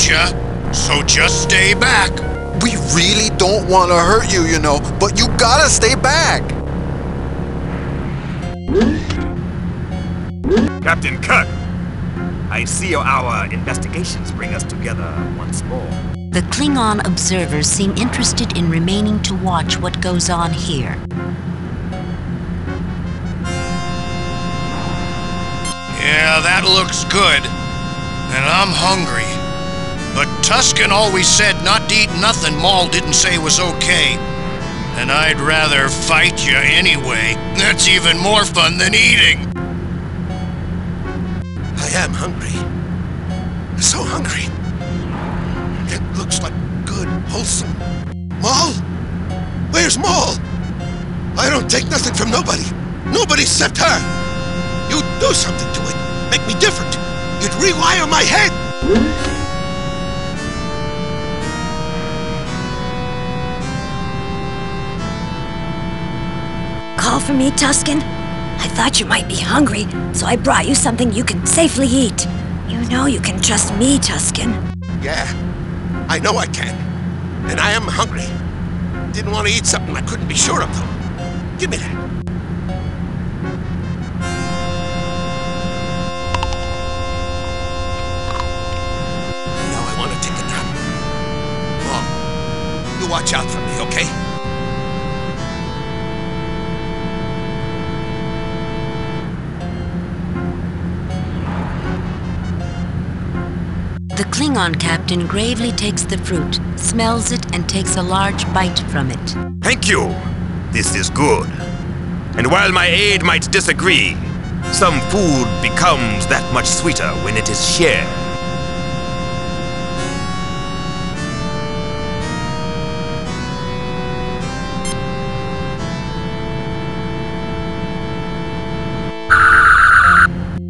ya, so just stay back. We really don't want to hurt you, you know, but you gotta stay back. Captain Kirk, I see our investigations bring us together once more. The Klingon observers seem interested in remaining to watch what goes on here. Yeah, that looks good. And I'm hungry. But Tusken always said not to eat nothing Maul didn't say was okay. And I'd rather fight you anyway. That's even more fun than eating. I am hungry. So hungry. It looks like good, wholesome. Maul? Where's Maul? I don't take nothing from nobody. Nobody except her. You do something to it. Make me different. You'd rewire my head. Call for me, Tusken? I thought you might be hungry, so I brought you something you can safely eat. You know you can trust me, Tusken. Yeah, I know I can. And I am hungry. Didn't want to eat something I couldn't be sure of, though. Give me that. Now I want to take a nap. Mom, you watch out for me, okay? The Klingon captain gravely takes the fruit, smells it, and takes a large bite from it. Thank you. This is good. And while my aide might disagree, some food becomes that much sweeter when it is shared.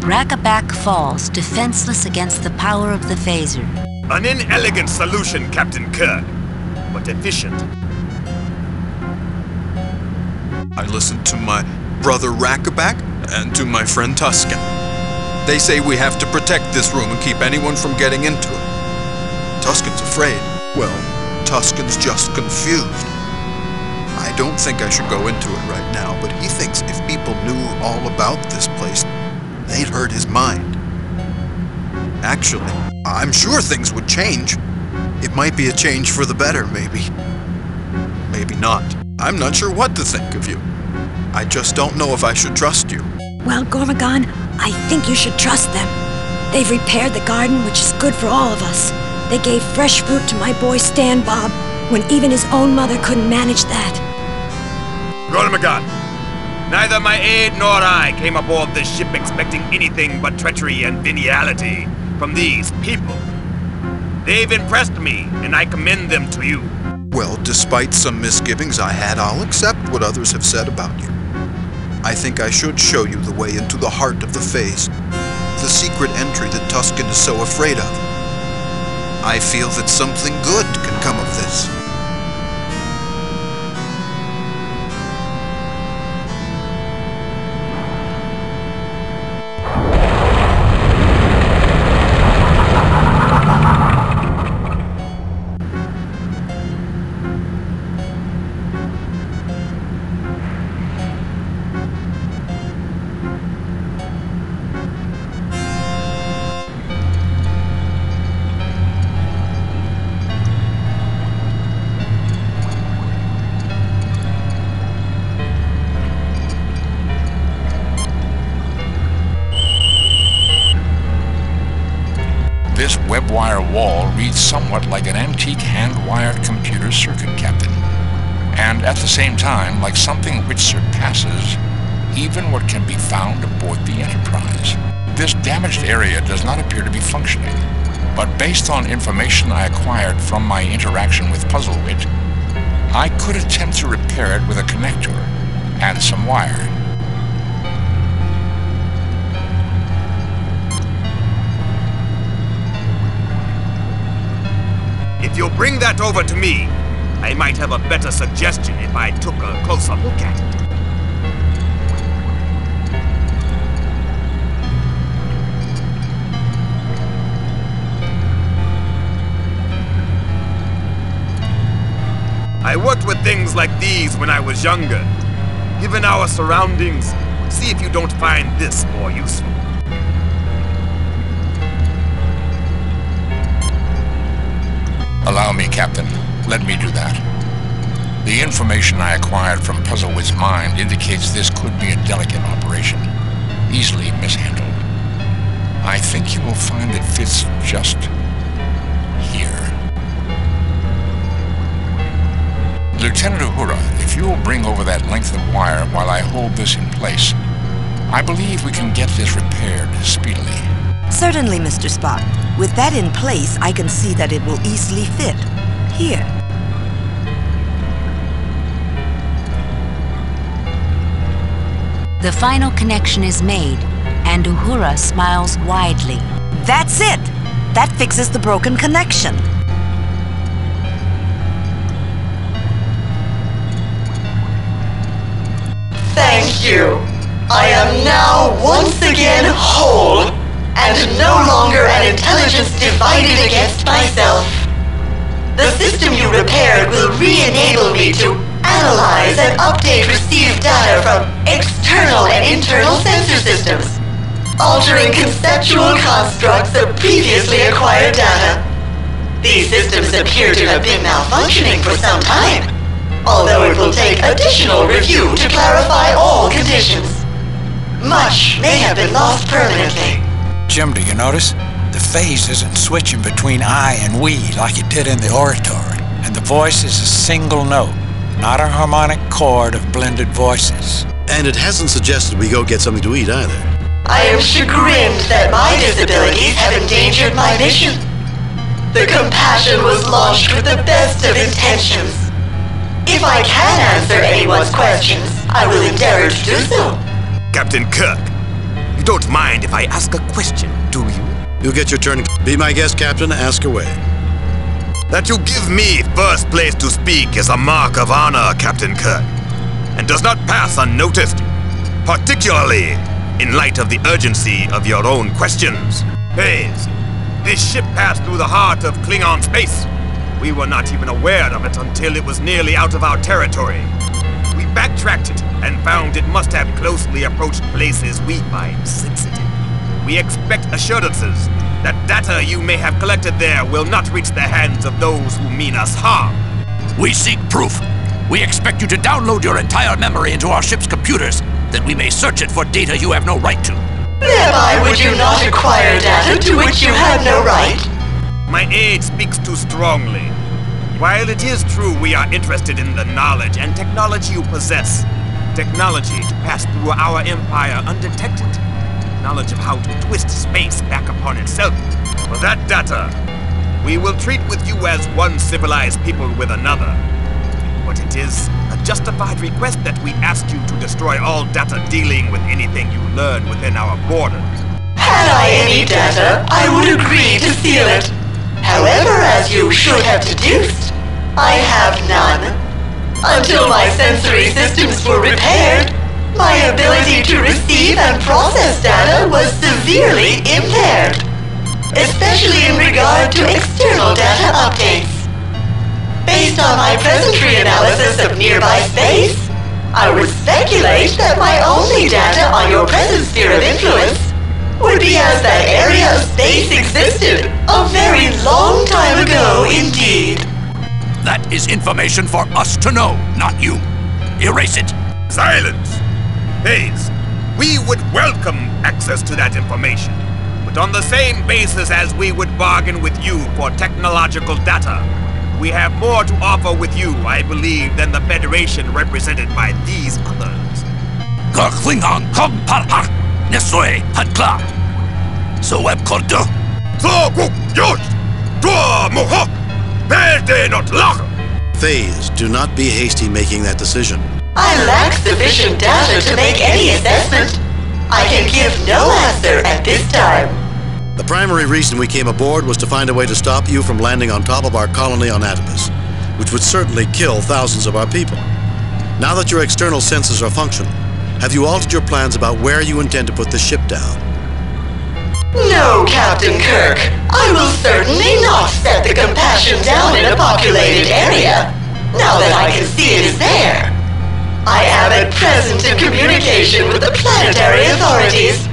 Rakabak falls, defenseless against the power of the phaser. An inelegant solution, Captain Kirk, but efficient. I listened to my brother Rakabak and to my friend Tusken. They say we have to protect this room and keep anyone from getting into it. Tusken's afraid. Well, Tusken's just confused. I don't think I should go into it right now, but he thinks if people knew all about this place, they'd hurt his mind. Actually, I'm sure things would change. It might be a change for the better, maybe. Maybe not. I'm not sure what to think of you. I just don't know if I should trust you. Well, Gormagon, I think you should trust them. They've repaired the garden, which is good for all of us. They gave fresh fruit to my boy Stan Bob, when even his own mother couldn't manage that. Gormagon, neither my aide nor I came aboard this ship expecting anything but treachery and venality from these people. They've impressed me, and I commend them to you. Well, despite some misgivings I had, I'll accept what others have said about you. I think I should show you the way into the heart of the phase, the secret entry that Tusken is so afraid of. I feel that something good can come of this. This web-wire wall reads somewhat like an antique hand-wired computer circuit, Captain. And at the same time, like something which surpasses even what can be found aboard the Enterprise. This damaged area does not appear to be functioning, but based on information I acquired from my interaction with Puzzlewit, I could attempt to repair it with a connector and some wire. If you'll bring that over to me, I might have a better suggestion if I took a closer look at it. things like these when I was younger. Given our surroundings, see if you don't find this more useful. Allow me, Captain. Let me do that. The information I acquired from Puzzlewit's mind indicates this could be a delicate operation, easily mishandled. I think you will find it fits just here. Lieutenant Uhura, if you will bring over that length of wire while I hold this in place, I believe we can get this repaired speedily. Certainly, Mr. Spock. With that in place, I can see that it will easily fit. Here. The final connection is made, and Uhura smiles widely. That's it! That fixes the broken connection. Thank you. I am now once again whole, and no longer an intelligence divided against myself. The system you repaired will re-enable me to analyze and update received data from external and internal sensor systems, altering conceptual constructs of previously acquired data. These systems appear to have been malfunctioning for some time, although it will take additional review to clarify all conditions. Much may have been lost permanently. Jim, do you notice? The phase isn't switching between I and we like it did in the oratory, and the voice is a single note, not a harmonic chord of blended voices. And it hasn't suggested we go get something to eat either. I am chagrined that my disabilities have endangered my mission. The compassion was launched with the best of intentions. If I can answer anyone's questions, I will endeavor to do so. Captain Kirk, you don't mind if I ask a question, do you? You'll get your turn. Be my guest, Captain. Ask away. That you give me first place to speak is a mark of honor, Captain Kirk, and does not pass unnoticed, particularly in light of the urgency of your own questions. Hayes, this ship passed through the heart of Klingon space. We were not even aware of it until it was nearly out of our territory. We backtracked it and found it must have closely approached places we find sensitive. We expect assurances that data you may have collected there will not reach the hands of those who mean us harm. We seek proof. We expect you to download your entire memory into our ship's computers, that we may search it for data you have no right to. Thereby would you not acquire data to which you have no right? My aide speaks too strongly. While it is true we are interested in the knowledge and technology you possess, technology to pass through our empire undetected, knowledge of how to twist space back upon itself. For that data, we will treat with you as one civilized people with another. But it is a justified request that we ask you to destroy all data dealing with anything you learn within our borders. Had I any data, I would agree to seal it. However, as you should have deduced, I have none. Until my sensory systems were repaired, my ability to receive and process data was severely impaired, especially in regard to external data updates. Based on my presentry analysis of nearby space, I would speculate that my only data on your present sphere of influence would be as that area of space existed a very long time ago indeed. That is information for us to know, not you. Erase it. Silence! Hayes, we would welcome access to that information, but on the same basis as we would bargain with you for technological data. We have more to offer with you, I believe, than the Federation represented by these others. Klingon kong parha nesoi hadkla. So web kordo. So guk yosh! Dua mohok! Verde not lach! Phase, do not be hasty making that decision. I lack sufficient data to make any assessment. I can give no answer at this time. The primary reason we came aboard was to find a way to stop you from landing on top of our colony on Atopus, which would certainly kill thousands of our people. Now that your external senses are functional, have you altered your plans about where you intend to put the ship down? No, Captain Kirk. I will certainly not set the compassion down in a populated area. now that I can see it is there. I am at present in communication with the planetary authorities,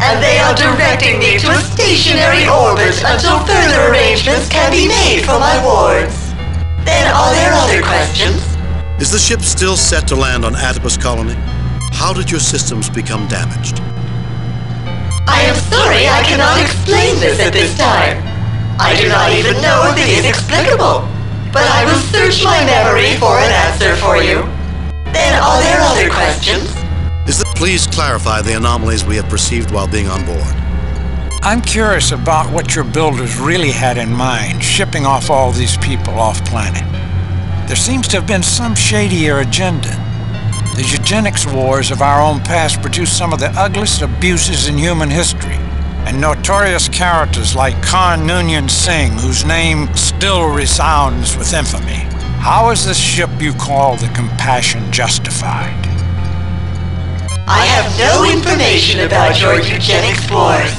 and they are directing me to a stationary orbit until further arrangements can be made for my wards. Then are there other questions? Is the ship still set to land on Atipus Colony? How did your systems become damaged? I am sorry I cannot explain this at this time. I do not even know if it is explicable, but I will search my memory for an answer for you. Then are there other questions? Please clarify the anomalies we have perceived while being on board. I'm curious about what your builders really had in mind, shipping off all these people off-planet. There seems to have been some shadier agenda. The eugenics wars of our own past produced some of the ugliest abuses in human history, and notorious characters like Khan Noonien Singh, whose name still resounds with infamy. How is this ship you call the Compassion justified? I have no information about your eugenics wars,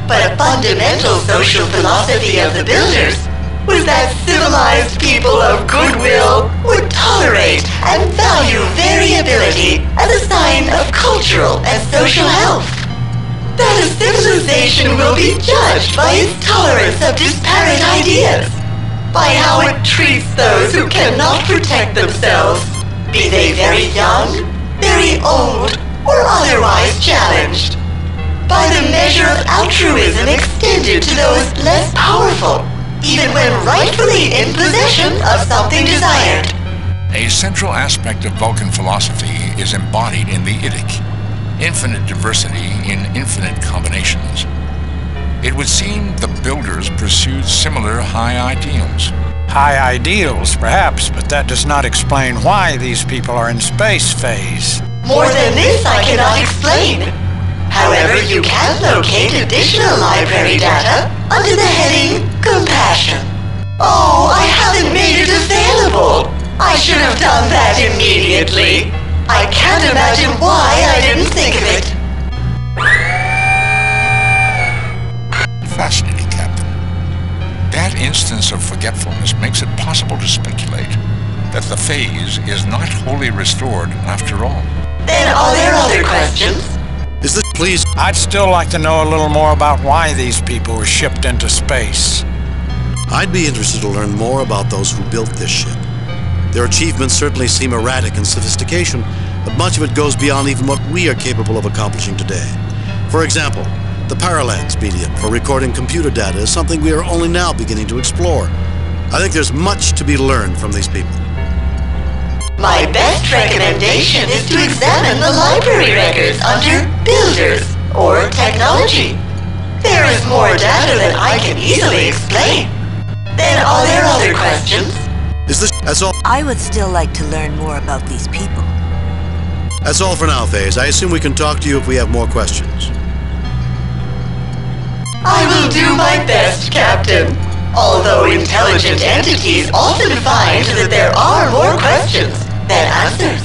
but a fundamental social philosophy of the builders was that civilized people of goodwill would tolerate and value variability as a sign of cultural and social health. That a civilization will be judged by its tolerance of disparate ideas, by how it treats those who cannot protect themselves, be they very young, very old, or otherwise challenged, by the measure of altruism extended to those less powerful, even when rightfully in possession of something desired. A central aspect of Vulcan philosophy is embodied in the Idic: infinite diversity in infinite combinations. It would seem the builders pursued similar high ideals. High ideals, perhaps, but that does not explain why these people are in space phase. More than this I cannot explain. However, you can locate additional library data under the heading Compassion. Oh, I haven't made it available. I should have done that immediately. I can't imagine why I didn't think of it. Fascinating, Captain. That instance of forgetfulness makes it possible to speculate that the phase is not wholly restored after all. Then are there other questions? Please? I'd still like to know a little more about why these people were shipped into space. I'd be interested to learn more about those who built this ship. Their achievements certainly seem erratic in sophistication, but much of it goes beyond even what we are capable of accomplishing today. For example, the Paralance medium for recording computer data is something we are only now beginning to explore. I think there's much to be learned from these people. My best recommendation is to examine the library records under Builders or Technology. There is more data than I can easily explain. Then are there other questions? That's all? I would still like to learn more about these people. That's all for now, Faze. I assume we can talk to you if we have more questions. I will do my best, Captain. Although intelligent entities often find that there are more questions than answers.